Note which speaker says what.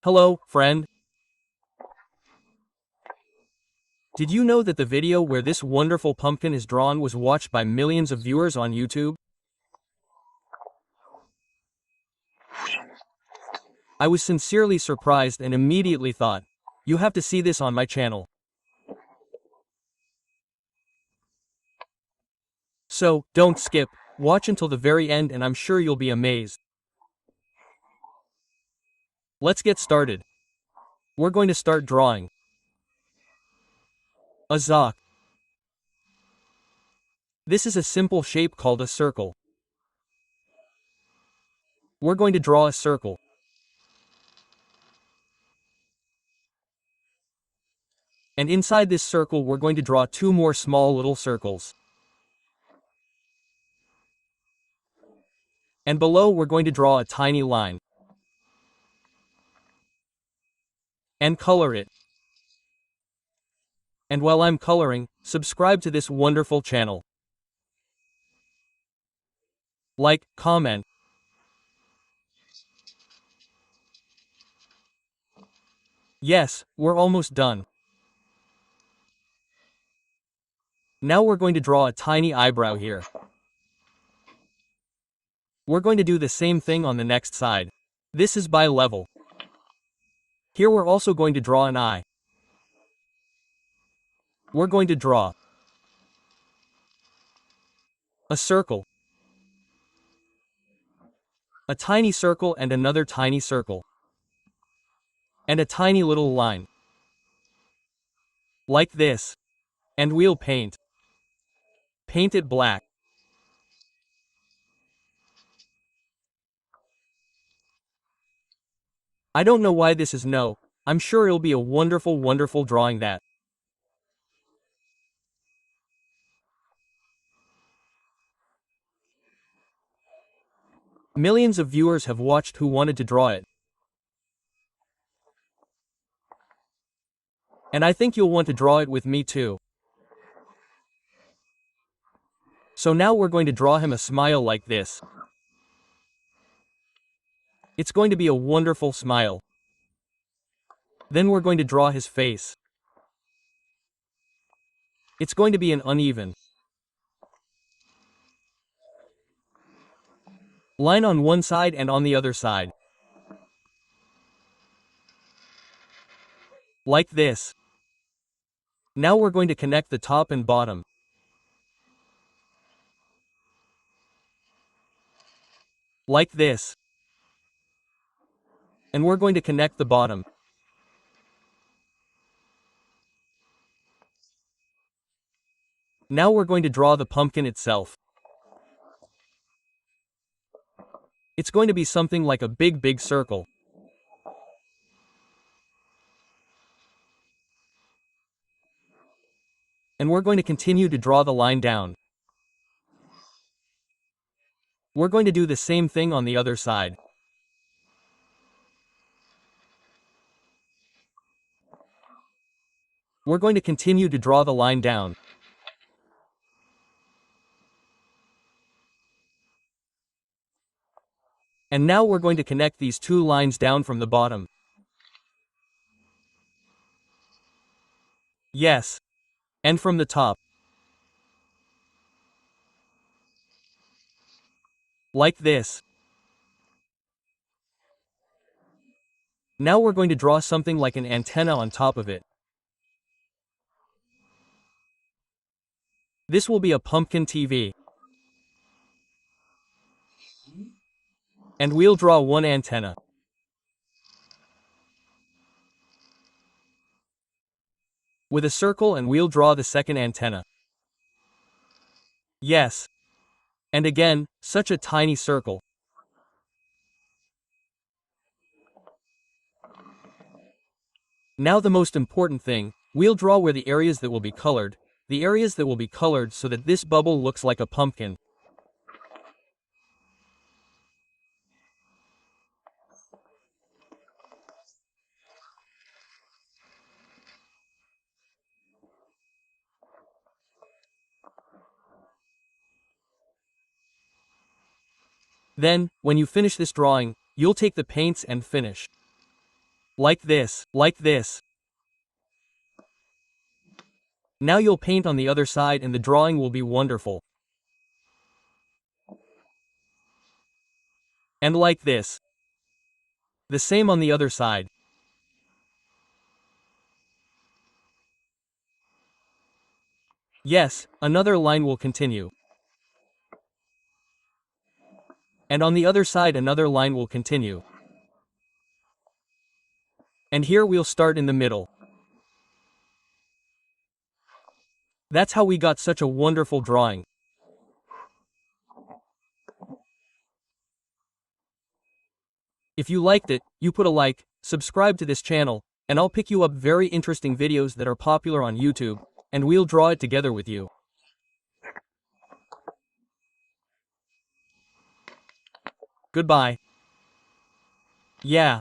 Speaker 1: Hello, friend. Did you know that the video where this wonderful pumpkin is drawn was watched by millions of viewers on YouTube? I was sincerely surprised and immediately thought, you have to see this on my channel. So, don't skip, watch until the very end and I'm sure you'll be amazed. Let's get started. We're going to start drawing a zoc. This is a simple shape called a circle. We're going to draw a circle. And inside this circle we're going to draw two more small little circles. And below we're going to draw a tiny line. And color it. And while I'm coloring, subscribe to this wonderful channel. Like, comment. Yes, we're almost done. Now we're going to draw a tiny eyebrow here. We're going to do the same thing on the next side. This is by level. Here we're also going to draw an eye. We're going to draw a circle, a tiny circle and another tiny circle, and a tiny little line. Like this. And we'll paint. Paint it black. I don't know why this is no. I'm sure it'll be a wonderful, wonderful drawing that. Millions of viewers have watched who wanted to draw it. And I think you'll want to draw it with me too. So now we're going to draw him a smile like this. It's going to be a wonderful smile. Then we're going to draw his face. It's going to be an uneven line on one side and on the other side. Like this. Now we're going to connect the top and bottom. Like this. And we're going to connect the bottom. Now we're going to draw the pumpkin itself. It's going to be something like a big, big circle. And we're going to continue to draw the line down. We're going to do the same thing on the other side. We're going to continue to draw the line down. And now we're going to connect these two lines down from the bottom. Yes. And from the top. Like this. Now we're going to draw something like an antenna on top of it. This will be a pumpkin TV. And we'll draw one antenna. With a circle and we'll draw the second antenna. Yes. And again, such a tiny circle. Now the most important thing, we'll draw where the areas that will be colored, so that this bubble looks like a pumpkin. Then, when you finish this drawing, you'll take the paints and finish. Like this, like this. Now you'll paint on the other side and the drawing will be wonderful. And like this. The same on the other side. Yes, another line will continue. And on the other side another line will continue. And here we'll start in the middle. That's how we got such a wonderful drawing. If you liked it, you put a like, subscribe to this channel, and I'll pick you up very interesting videos that are popular on YouTube, and we'll draw it together with you. Goodbye. Yeah.